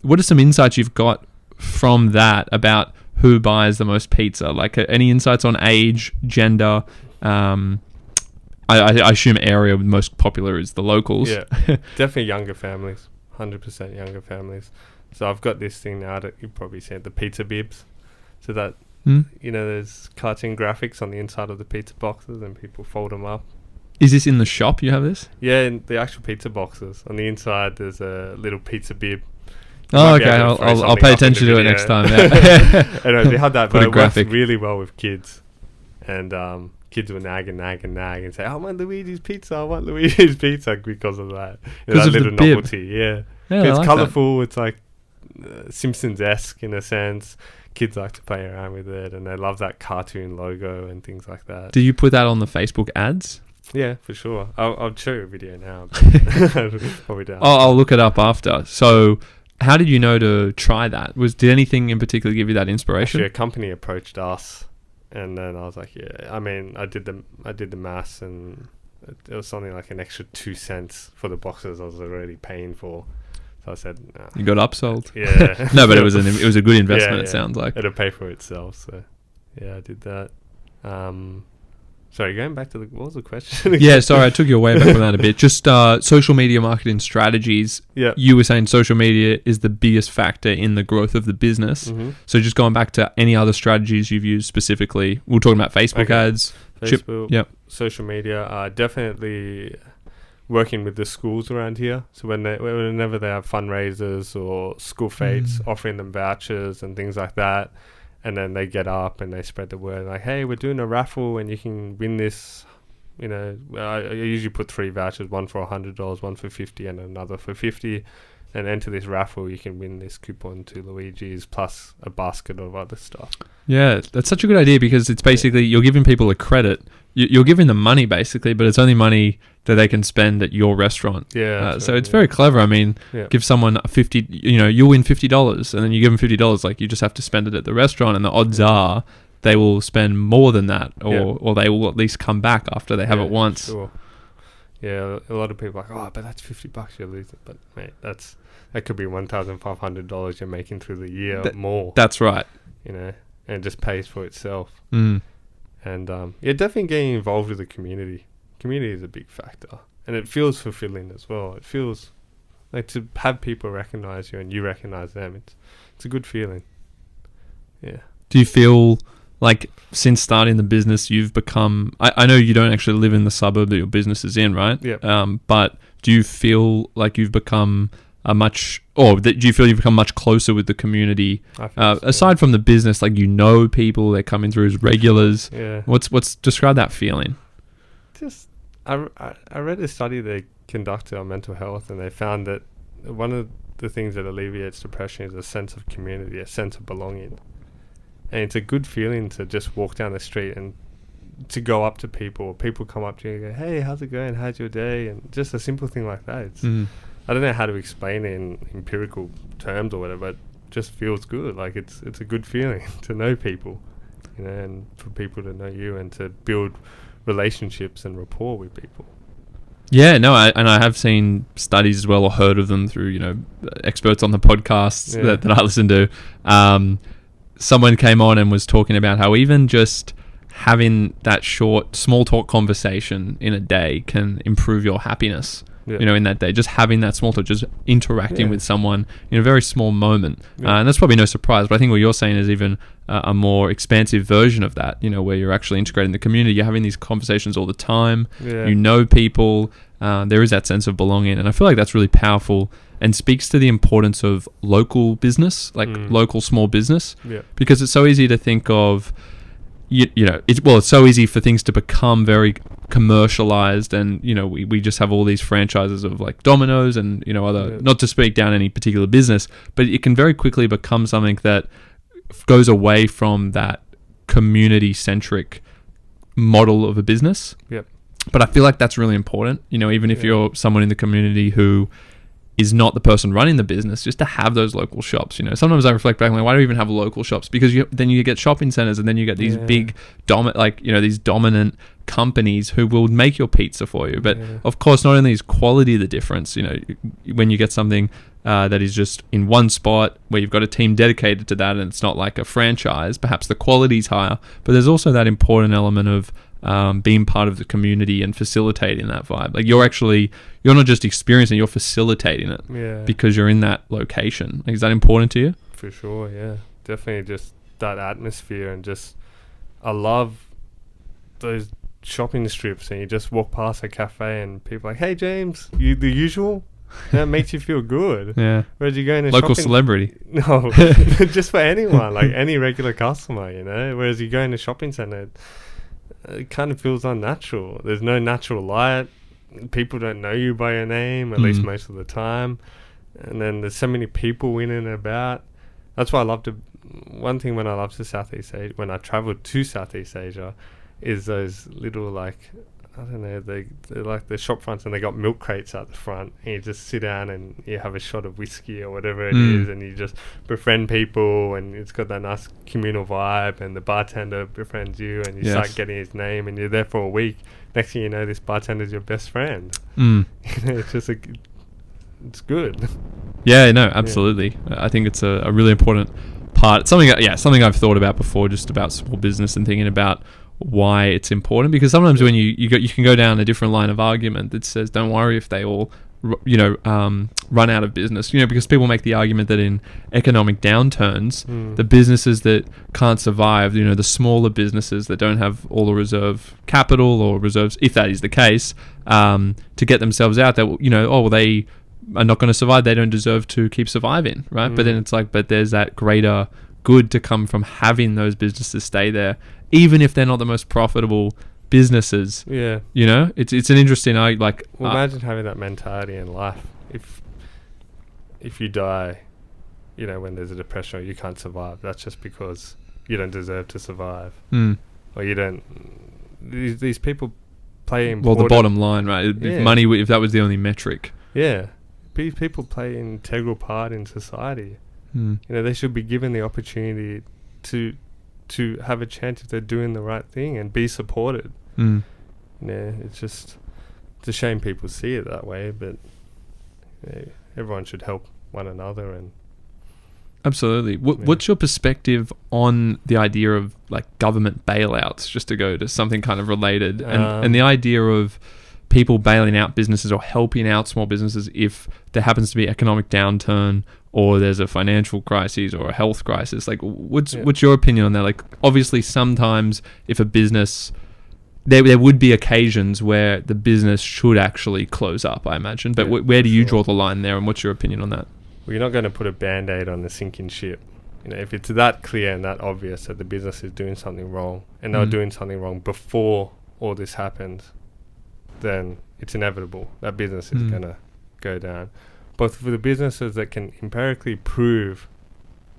What are some insights you've got from that about who buys the most pizza? Like any insights on age, gender? I assume area most popular is the locals. Yeah, definitely younger families, 100% younger families. So I've got this thing now that you've probably seen, the pizza bibs. So that, there's cartoon graphics on the inside of the pizza boxes and people fold them up. Is this in the shop you have this? Yeah, in the actual pizza boxes. On the inside there's a little pizza bib. Oh, okay. I'll pay attention to it next time. Anyway, they had that, but it works really well with kids. And kids will nag and say, I want Luigi's pizza, because of that. That little novelty, it's like colourful, it's like Simpsons-esque in a sense. Kids like to play around with it, and they love that cartoon logo and things like that. Do you put that on the Facebook ads? Yeah, for sure. I'll show you a video now. Probably don't. I'll look it up after. So... how did you know to try that? Did anything in particular give you that inspiration? Actually, a company approached us, and then I was like, I did the maths, and it was something like an extra 2 cents for the boxes I was already paying for. So I said, nah. You got upsold. Yeah. No, but it was a good investment. It sounds like it'll pay for itself. So yeah, I did that. Sorry, going back to what was the question? Yeah, sorry, I took you away back from that a bit. Just social media marketing strategies. Yeah. You were saying social media is the biggest factor in the growth of the business. Mm-hmm. So just going back to any other strategies you've used specifically, we're talking about Facebook ads. Facebook, Yep. social media, definitely working with the schools around here. So whenever they have fundraisers or school fetes, offering them vouchers and things like that. And then they get up and they spread the word like, hey, we're doing a raffle and you can win this. You know, I usually put 3 vouchers, one for $100, one for $50 and another for $50. And enter this raffle, you can win this coupon to Luigi's plus a basket of other stuff. Yeah, that's such a good idea because it's basically you're giving people a credit. You're giving them money basically, but it's only money that they can spend at your restaurant. Yeah. So it's very clever. I mean, give someone $50, you'll win $50 and then you give them $50. Like you just have to spend it at the restaurant and the odds are they will spend more than that or they will at least come back after they have it once. Sure. Yeah, a lot of people are like, oh, but that's $50 you're losing. But mate, that could be $1,500 you're making through the year more. That's right. And it just pays for itself. Mm. And definitely getting involved with the community. Community is a big factor, and it feels fulfilling as well. It feels like to have people recognize you and you recognize them. It's a good feeling. Yeah. Do you feel like since starting the business, you've become? I know you don't actually live in the suburb that your business is in, right? Yeah. But do you feel like you've become do you feel you've become much closer with the community? Aside from the business, like people, they're coming through as regulars. Yeah. What's describe that feeling? Just I read a study they conducted on mental health, and they found that one of the things that alleviates depression is a sense of community, a sense of belonging. And it's a good feeling to just walk down the street and to go up to people. People come up to you and go, hey, how's it going? How's your day? And just a simple thing like that. I don't know how to explain it in empirical terms or whatever, but it just feels good. Like it's a good feeling to know people, and for people to know you and to build relationships and rapport with people. Yeah, no, I have seen studies as well or heard of them through, experts on the podcasts that I listen to. Someone came on and was talking about how even just having that short small talk conversation in a day can improve your happiness. In that day, just having that small talk, just interacting with someone in a very small moment. And that's probably no surprise, but I think what you're saying is even a more expansive version of that, where you're actually integrating the community. You're having these conversations all the time. People. There is that sense of belonging. And I feel like that's really powerful and speaks to the importance of local business, like local small business, because it's so easy to think of, it's so easy for things to become very commercialized, and we just have all these franchises of like Domino's and other, not to speak down any particular business, but it can very quickly become something that goes away from that community centric model of a business. But I feel like that's really important, even if you're someone in the community who is not the person running the business, just to have those local shops. Sometimes I reflect back, like, why do we even have local shops? Because then you get shopping centers, and then you get these big these dominant companies who will make your pizza for you. But of course, not only is quality the difference, when you get something that is just in one spot where you've got a team dedicated to that, and it's not like a franchise, perhaps the quality's higher, but there's also that important element of being part of the community and facilitating that vibe. Like you're not just experiencing, you're facilitating it because you're in that location. Like, is that important to you? For sure, yeah. Definitely just that atmosphere, and just I love those shopping strips, and you just walk past a cafe and people are like, hey James, you the usual? That makes you feel good. Yeah. Whereas you go in a local celebrity. No, just for anyone, like any regular customer, Whereas you go in a shopping centre, it kind of feels unnatural. There's no natural light. People don't know you by your name, at least most of the time. And then there's so many people in and about. That's why one thing when I love to Southeast Asia, when I traveled to Southeast Asia, is those little, like, I don't know, they're like the shop fronts, and they got milk crates out the front, and you just sit down and you have a shot of whiskey or whatever it is, and you just befriend people, and it's got that nice communal vibe, and the bartender befriends you, and you start getting his name, and you're there for a week. Next thing you know, this bartender's your best friend. It's just it's good. Yeah, no, absolutely. I think it's a really important part. Something I've thought about before, just about small business and thinking about why it's important, because sometimes when you can go down a different line of argument that says don't worry if they all run out of business, because people make the argument that in economic downturns, the businesses that can't survive, the smaller businesses that don't have all the reserve capital or reserves, if that is the case, to get themselves out, that they are not going to survive, they don't deserve to keep surviving, right? But then it's like, but there's that greater good to come from having those businesses stay there, even if they're not the most profitable businesses. Yeah. It's an interesting imagine having that mentality in life. If you die, when there's a depression or you can't survive, that's just because you don't deserve to survive. Or you don't. These people play important. Well, the bottom line, right? If money, if that was the only metric. Yeah. People play an integral part in society. They should be given the opportunity to have a chance if they're doing the right thing and be supported. It's a shame people see it that way, but everyone should help one another. And absolutely. What's your perspective on the idea of government bailouts, just to go to something kind of related, and the idea of people bailing out businesses or helping out small businesses if there happens to be economic downturn or there's a financial crisis or a health crisis? What's your opinion on that? Obviously sometimes if a business, there would be occasions where the business should actually close up, I imagine, but where do you draw the line there, and what's your opinion on that? Well, you're not going to put a band-aid on the sinking ship. If it's that clear and that obvious that the business is doing something wrong, and they were doing something wrong before all this happened, then it's inevitable that business is going to go down. But for the businesses that can empirically prove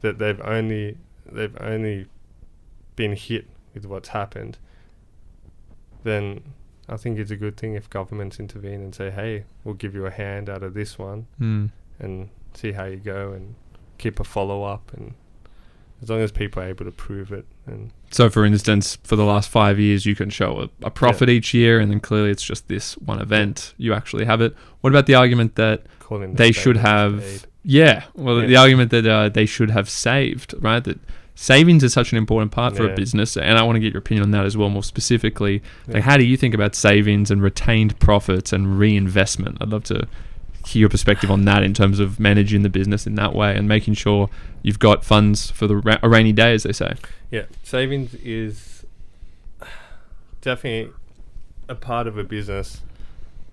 that they've only been hit with what's happened, then I think it's a good thing if governments intervene and say, hey, we'll give you a hand out of this one and see how you go and keep a follow-up, and as long as people are able to prove it. And so, for instance, for the last 5 years, you can show a profit each year, and then clearly it's just this one event. You actually have it. What about the argument that they should have... the argument that they should have saved, right? That savings is such an important part for a business, and I want to get your opinion on that as well, more specifically. How do you think about savings and retained profits and reinvestment? I'd love to hear your perspective on that in terms of managing the business in that way and making sure you've got funds for a rainy day, as they say. Yeah, savings is definitely a part of a business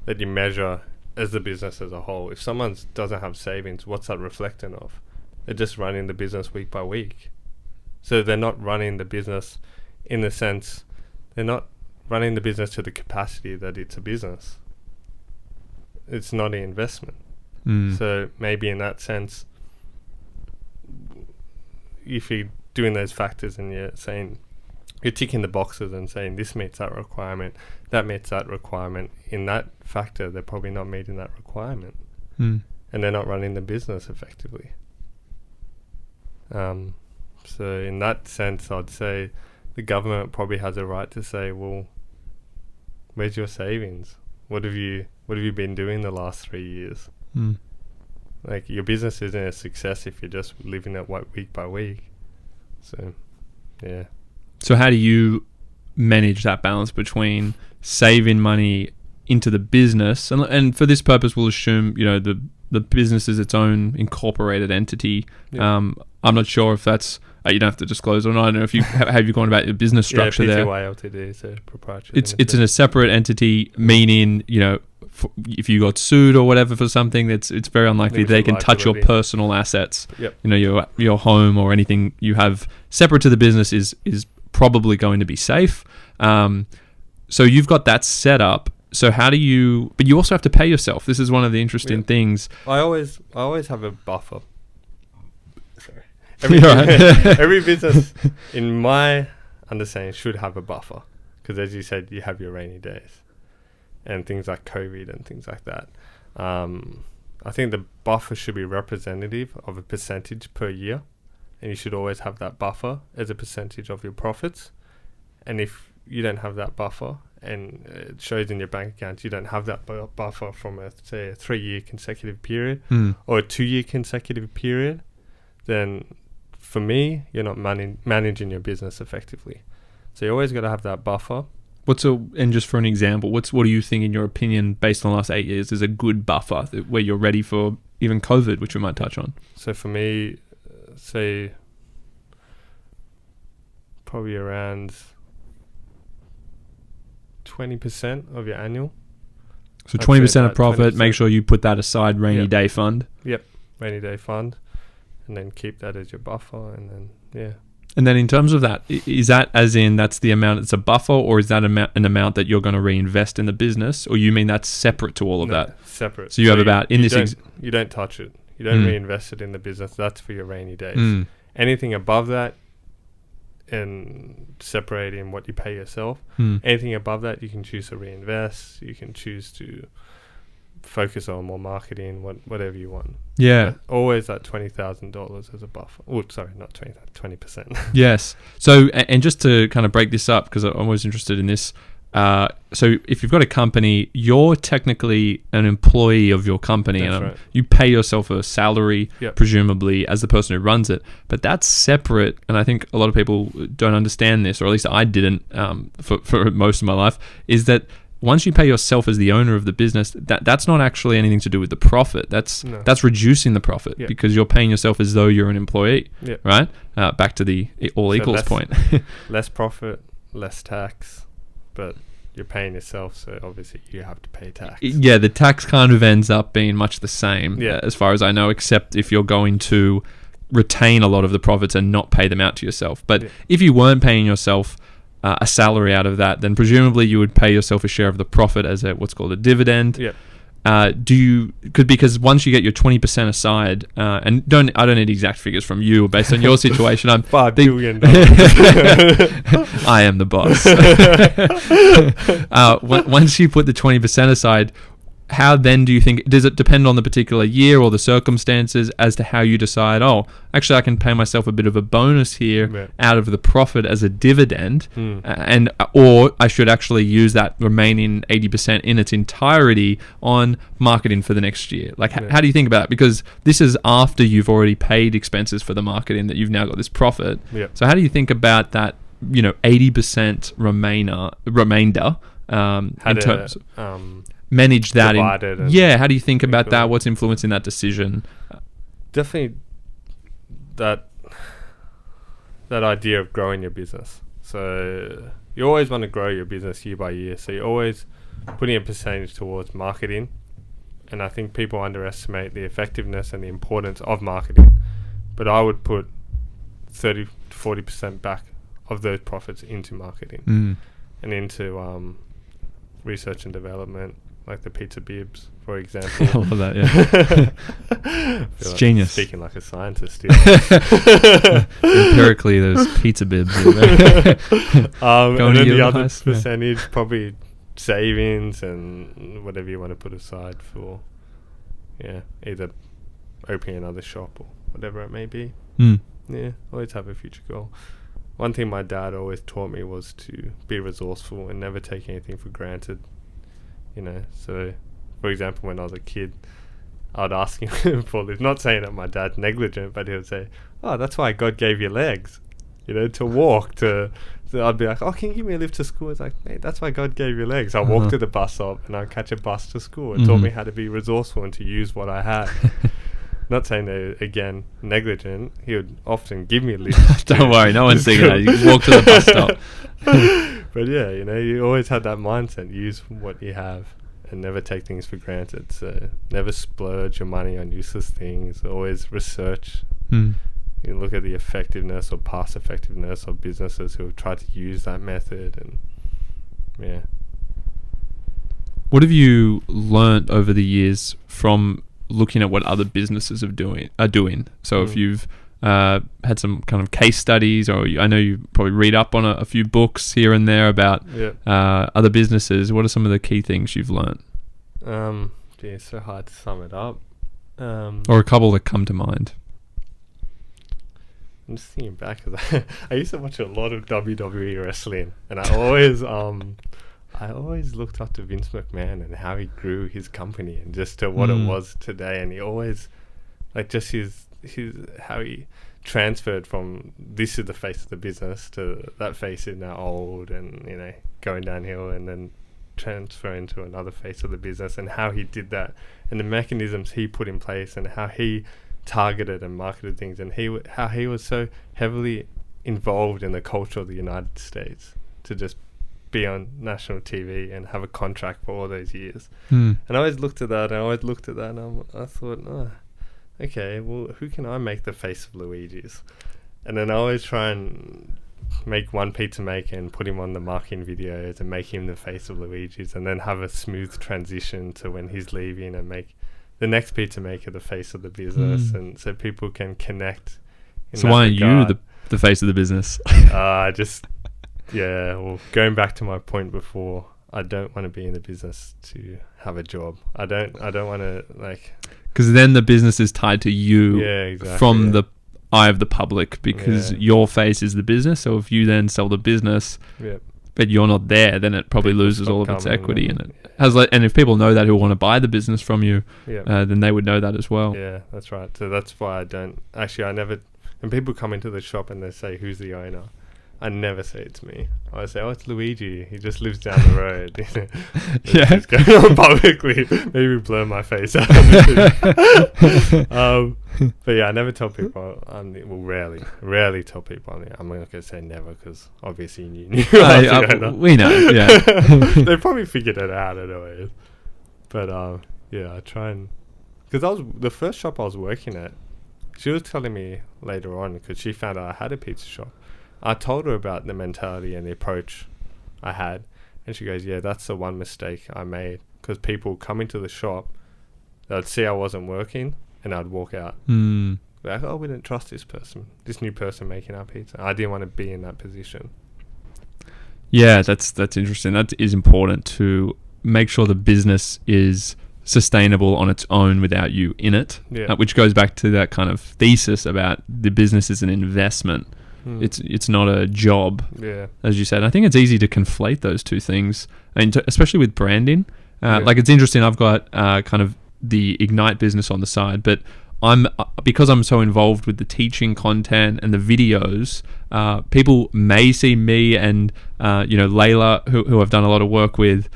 that you measure as the business as a whole. If someone doesn't have savings, what's that reflecting of? They're just running the business week by week. So they're not running the business in the sense, they're not running the business to the capacity that it's a business. It's not an investment. So maybe in that sense, if you're doing those factors and you're saying, you're ticking the boxes and saying this meets that requirement, that meets that requirement, in that factor, they're probably not meeting that requirement. And they're not running the business effectively. So in that sense, I'd say the government probably has a right to say, well, where's your savings? What have you been doing the last 3 years? Your business isn't a success if you're just living it week by week. So, yeah. So how do you manage that balance between saving money into the business, and for this purpose, we'll assume the business is its own incorporated entity. I'm not sure if that's you don't have to disclose or not. I don't know if you have you gone about your business structure there. PTY Ltd, so proprietary. It's in a separate entity, meaning if you got sued or whatever for something, it's very unlikely they can touch your personal assets. Your home or anything you have separate to the business is probably going to be safe. So you've got that set up. So how do you? But you also have to pay yourself. This is one of the interesting things. I always have a buffer. Sorry. Every business, in my understanding, should have a buffer, because as you said, you have your rainy days and things like COVID and things like that. I think the buffer should be representative of a percentage per year, and you should always have that buffer as a percentage of your profits. And if you don't have that buffer, and it shows in your bank account you don't have that buffer from a 3-year consecutive period or a 2-year consecutive period, then for me, you're not managing your business effectively. So you always got to have that buffer. And just for an example, what do you think, in your opinion, based on the last 8 years, is a good buffer where you're ready for even COVID, which we might touch on? So for me, say probably around 20% of your annual. So 20% of profit, 20%. Make sure you put that aside, rainy day fund. Yep, rainy day fund. And then keep that as your buffer, and then, yeah. And then in terms of that, is that as in that's the amount, it's a buffer, or is that an amount that you're going to reinvest in the business? Or you mean that's separate to all of that? Separate. So you have about, you don't touch it. You don't reinvest it in the business. That's for your rainy days. Anything above that, and separating what you pay yourself, anything above that, you can choose to reinvest. You can choose to focus on more marketing, whatever you want. Yeah. But always that $20,000 as a buffer. Oh, sorry, not 20%. Yes. So, and just to kind of break this up, because I'm always interested in this. So if you've got a company, you're technically an employee of your company. That's and right. You pay yourself a salary, presumably, as the person who runs it. But that's separate, and I think a lot of people don't understand this, or at least I didn't for most of my life, is that once you pay yourself as the owner of the business, that's not actually anything to do with the profit. That's reducing the profit because you're paying yourself as though you're an employee, right? Back to the all equals point. Less profit, less tax, but you're paying yourself, so obviously you have to pay tax. Yeah, the tax kind of ends up being much the same, as far as I know, except if you're going to retain a lot of the profits and not pay them out to yourself. But if you weren't paying yourself a salary out of that, then presumably you would pay yourself a share of the profit as what's called a dividend. Because once you get your 20% aside, and I don't need exact figures from you based on your situation. I'm $5 billion. I am the boss. Once you put the 20% aside, how then do you think, does it depend on the particular year or the circumstances as to how you decide, actually I can pay myself a bit of a bonus here out of the profit as a dividend, or I should actually use that remaining 80% in its entirety on marketing for the next year? Like, how do you think about it? Because this is after you've already paid expenses for the marketing, that you've now got this profit. So how do you think about that, 80% remainder in terms of manage that how do you think about that? What's influencing that decision? Definitely that idea of growing your business. So you always want to grow your business year by year, so you're always putting a percentage towards marketing, and I think people underestimate the effectiveness and the importance of marketing, but I would put 30 to 40% back of those profits into marketing and into research and development, like the pizza bibs, for example. I love that, it's like genius. Speaking like a scientist. Empirically, those pizza bibs. And then the other percentage, probably savings and whatever you want to put aside for, either opening another shop or whatever it may be. Always have a future goal. One thing my dad always taught me was to be resourceful and never take anything for granted. So for example, when I was a kid, I'd ask him for this, not saying that my dad's negligent, but he would say, that's why God gave you legs, to walk. So I'd be like, can you give me a lift to school? It's like, mate, that's why God gave you legs. I walk to the bus stop and I'd catch a bus to school. It taught me how to be resourceful and to use what I had. Not saying they're, again, negligent. He would often give me a lift. Don't worry, no one's thinking that. You can walk to the bus stop. But you always had that mindset. Use what you have and never take things for granted. So never splurge your money on useless things. Always research. You look at the effectiveness or past effectiveness of businesses who have tried to use that method. And what have you learnt over the years from looking at what other businesses are doing? So if you've had some kind of case studies, or I know you probably read up on a few books here and there about other businesses, what are some of the key things you've learnt? It's so hard to sum it up. Or a couple that come to mind. I'm just thinking back, because I used to watch a lot of WWE wrestling, and I always looked up to Vince McMahon and how he grew his company and just to what it was today. And he always, like, just his how he transferred from this is the face of the business to that face is now old and, you know, going downhill, and then transfer into another face of the business, and how he did that and the mechanisms he put in place and how he targeted and marketed things, and how he was so heavily involved in the culture of the United States to just be on national TV and have a contract for all those years. And I always looked at that and I thought, oh, okay, well, who can I make the face of Luigi's? And then I always try and make one pizza maker and put him on the marketing videos and make him the face of Luigi's, and then have a smooth transition to when he's leaving and make the next pizza maker the face of the business, and so people can connect. So why aren't you the face of the business? Well, going back to my point before, I don't want to be in the business to have a job. I don't want to, like... Because then the business is tied to you from the eye of the public, because your face is the business. So if you then sell the business, but you're not there, then it probably loses all of its equity. And it has, like, and if people know that who want to buy the business from you, then they would know that as well. Yeah, that's right. So that's why I never... When people come into the shop and they say, who's the owner? I never say it's me. I say, oh, it's Luigi. He just lives down the road. It's going on publicly. Maybe blur my face out. But yeah, I never tell people. Rarely tell people. I'm not going to say never, because obviously you knew. We know. Yeah, they probably figured it out anyway. But I try and, because the first shop I was working at, she was telling me later on, because she found out I had a pizza shop. I told her about the mentality and the approach I had, and she goes, yeah, that's the one mistake I made, because people come into the shop, they'd see I wasn't working, and I'd walk out. Like, oh, we didn't trust this new person making our pizza. I didn't want to be in that position. Yeah, that's interesting. That is important, to make sure the business is sustainable on its own without you in it, which goes back to that kind of thesis about the business is an investment. It's not a job, as you said. I think it's easy to conflate those two things, especially with branding. Like, it's interesting. I've got kind of the Ignite business on the side, but because I'm so involved with the teaching content and the videos, people may see me and Layla, who I've done a lot of work with,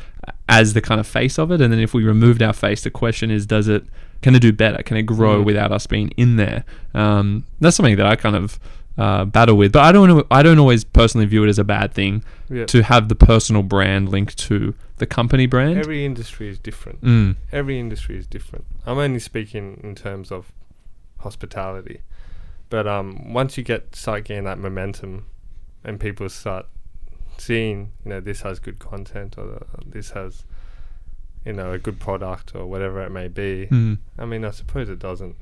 as the kind of face of it. And then if we removed our face, the question is, can it do better? Can it grow without us being in there? That's something that I kind of battle with, but I don't always personally view it as a bad thing to have the personal brand linked to the company brand. Every industry is different. Every industry is different. I'm only speaking in terms of hospitality, but once you start getting that momentum and people start seeing, this has good content, or this has, a good product, or whatever it may be. I mean, I suppose it doesn't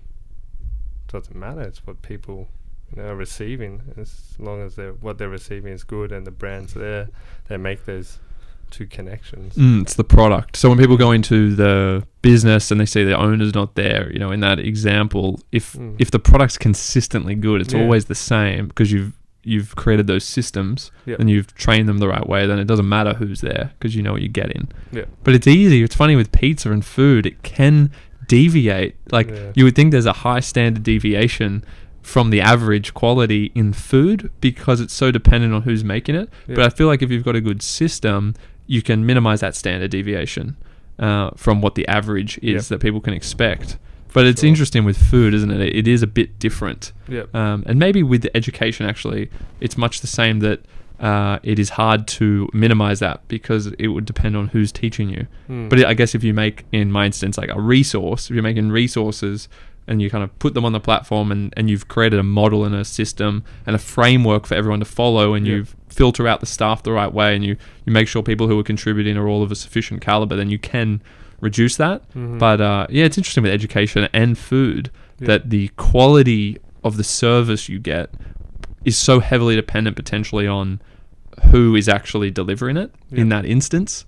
matter. It's what people receiving. As long as what they're receiving is good and the brand's there, they make those two connections. It's the product. So when people go into the business and they see the owner's not there, in that example, if the product's consistently good, it's always the same, because you've created those systems and you've trained them the right way, then it doesn't matter who's there, because you know what you're getting. But it's easy. It's funny with pizza and food, it can deviate. You would think there's a high standard deviation from the average quality in food, because it's so dependent on who's making it. But I feel like if you've got a good system, you can minimize that standard deviation from what the average is that people can expect. But it's interesting with food, isn't it? It is a bit different. And maybe with the education, actually, it's much the same, that it is hard to minimize that, because it would depend on who's teaching you. But I guess if you make, in my instance, like a resource, if you're making resources and you kind of put them on the platform, and you've created a model and a system and a framework for everyone to follow, and you filter out the staff the right way, and you make sure people who are contributing are all of a sufficient caliber, then you can reduce that. But it's interesting with education and food that the quality of the service you get is so heavily dependent potentially on who is actually delivering it in that instance.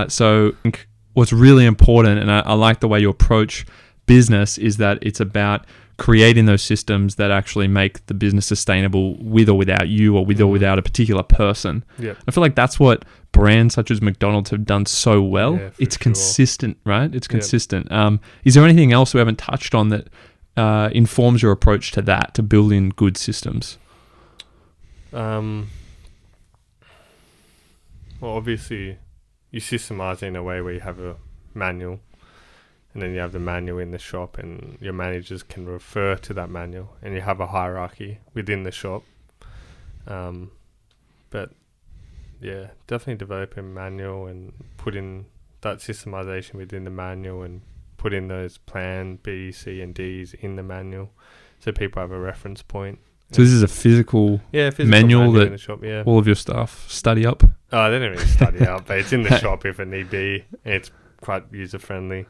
So I think what's really important, and I like the way you approach business, is that it's about creating those systems that actually make the business sustainable with or without you, or with or without a particular person. I feel like that's what brands such as McDonald's have done so well. It's consistent, right? It's consistent. Is there anything else we haven't touched on that informs your approach to that, to building good systems? Well, obviously, you systemize it in a way where you have a manual, and then you have the manual in the shop, and your managers can refer to that manual, and you have a hierarchy within the shop. But yeah, definitely develop a manual and put in that systemization within the manual, and put in those plan B, C, and D's in the manual, so people have a reference point. So this is a physical physical manual that in the shop, all of your staff study up? Oh, they don't really study up, but it's in the shop if it need be, and it's quite user friendly.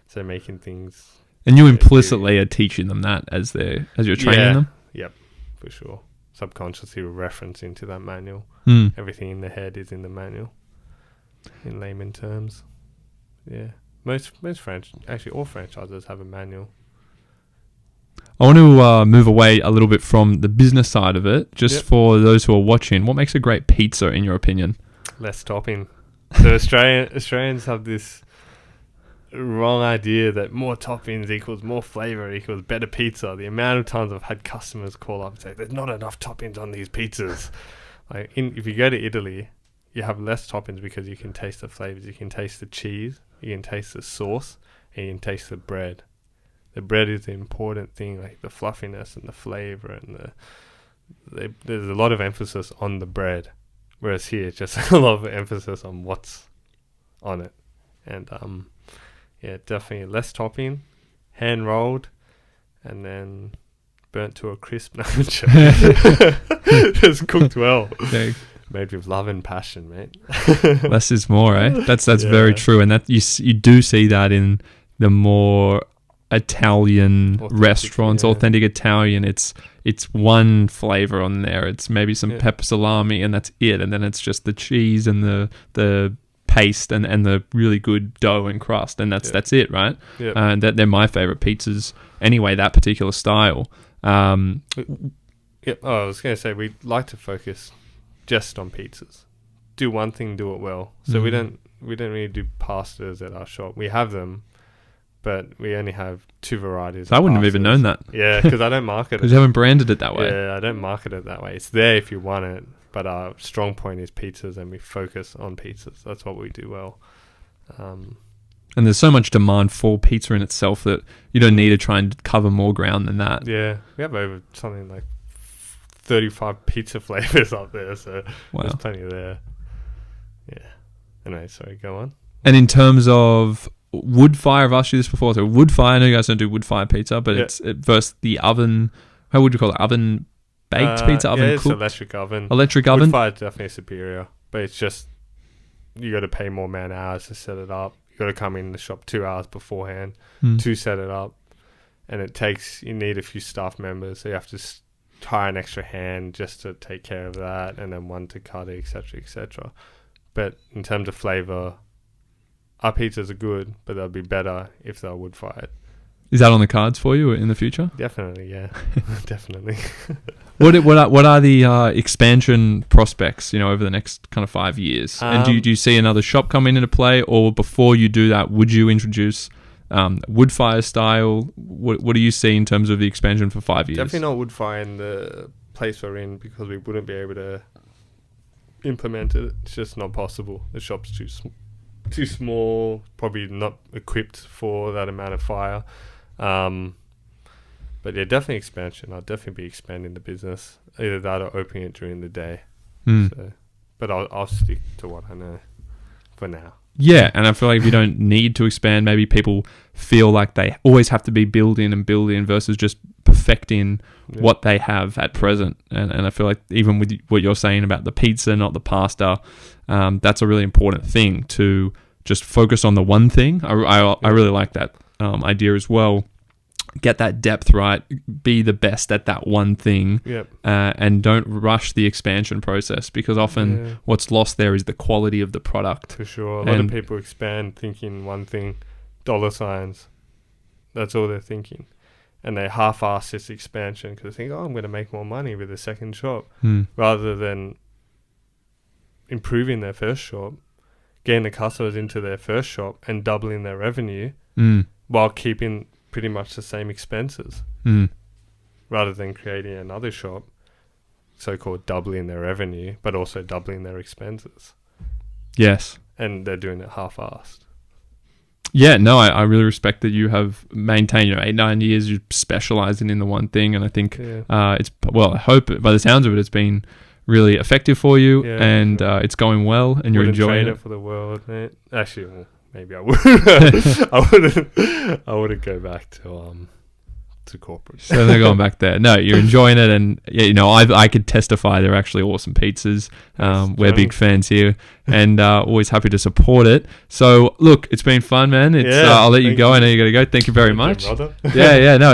So making things. And you implicitly are teaching them that as you're training them? Yep, for sure. Subconsciously we reference into that manual. Everything in the head is in the manual, in layman terms. Yeah. Most actually all franchises have a manual. I want to move away a little bit from the business side of it, just for those who are watching. What makes a great pizza, in your opinion? Less topping. So Australians have this wrong idea that more toppings equals more flavor equals better pizza. The amount of times I've had customers call up and say, there's not enough toppings on these pizzas. If you go to Italy, you have less toppings because you can taste the flavors. You can taste the cheese, you can taste the sauce, and you can taste the bread. The bread is the important thing, like the fluffiness and the flavor, and there's a lot of emphasis on the bread, whereas here it's just a lot of emphasis on what's on it. And definitely less topping, hand rolled, and then burnt to a crisp. Just cooked well. Okay. Made with love and passion, mate. Less is more, eh? That's very true, and that you do see that in the more Italian restaurants, authentic Italian. It's one flavor on there. It's maybe some pepper salami, and that's it. And then it's just the cheese and the paste and the really good dough and crust, and that's it, right? And they're my favorite pizzas anyway. That particular style. I was going to say we like to focus just on pizzas. Do one thing, do it well. So we don't really do pastas at our shop. We have them, but we only have 2 varieties. I wouldn't have even known that. Yeah, because I don't market it. Because you haven't branded it that way. Yeah, I don't market it that way. It's there if you want it, but our strong point is pizzas, and we focus on pizzas. That's what we do well. And there's so much demand for pizza in itself that you don't need to try and cover more ground than that. Yeah, we have over something like 35 pizza flavors up there, so there's plenty there. Yeah. Anyway, sorry, go on. And in terms of wood fire, I've asked you this before. So wood fire, I know you guys don't do wood fire pizza, but it's versus the oven. How would you call it? Oven baked pizza, oven it's cooked? Electric oven. Electric oven. Wood fire is definitely superior, but it's just you got to pay more man hours to set it up. You got to come in the shop 2 hours beforehand to set it up, and you need a few staff members, so you have to hire an extra hand just to take care of that, and then one to cut it, etc., etc. But in terms of flavor, our pizzas are good, but they'll be better if they're wood fired. Is that on the cards for you in the future? Definitely, yeah. Definitely. What are the expansion prospects, over the next kind of 5 years? And do you see another shop coming into play, or before you do that, would you introduce wood fire style? What do you see in terms of the expansion for 5 years? Definitely not wood fire in the place we're in, because we wouldn't be able to implement it. It's just not possible. The shop's too small, probably not equipped for that amount of fire. But yeah, definitely expansion. I'll definitely be expanding the business, either that or opening it during the day. So, but I'll stick to what I know for now. Yeah, and I feel like if you don't need to expand, maybe people feel like they always have to be building versus just perfecting what they have at present. And I feel like even with what you're saying about the pizza, not the pasta, that's a really important thing, to just focus on the one thing. I really like that idea as well. Get that depth right, be the best at that one thing, and don't rush the expansion process, because often what's lost there is the quality of the product. For sure. A lot of people expand thinking one thing, dollar signs. That's all they're thinking. And they half-ass this expansion because they think, I'm going to make more money with a second shop, rather than improving their first shop, getting the customers into their first shop and doubling their revenue while keeping pretty much the same expenses, rather than creating another shop, so-called doubling their revenue, but also doubling their expenses. Yes. And they're doing it half-assed. Yeah, no, I really respect that you have maintained, 8-9 years, you're specializing in the one thing. And I think I hope by the sounds of it, it's been really effective for you, and it's going well, and you're enjoying it for the world, mate. Actually, well, maybe I would. I wouldn't go back to corporate. So they're going back there. No, you're enjoying it, and I could testify they're actually awesome pizzas. We're big fans here, and always happy to support it. So look, it's been fun, man. I'll let you go. I know you got to go. Thank you very much. No,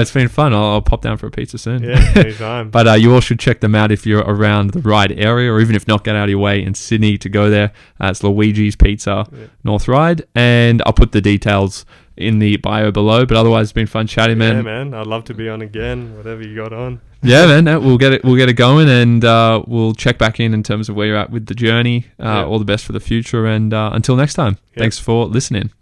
it's been fun. I'll pop down for a pizza soon. Yeah, anytime. But you all should check them out if you're around the right area, or even if not, get out of your way in Sydney to go there. It's Luigi's Pizza, North Ryde, and I'll put the details in the bio below. But otherwise, it's been fun chatting, man. Yeah, man. I'd love to be on again. Whatever you got on. Yeah, man. We'll get it going, and we'll check back in terms of where you're at with the journey. All the best for the future, and until next time. Thanks for listening.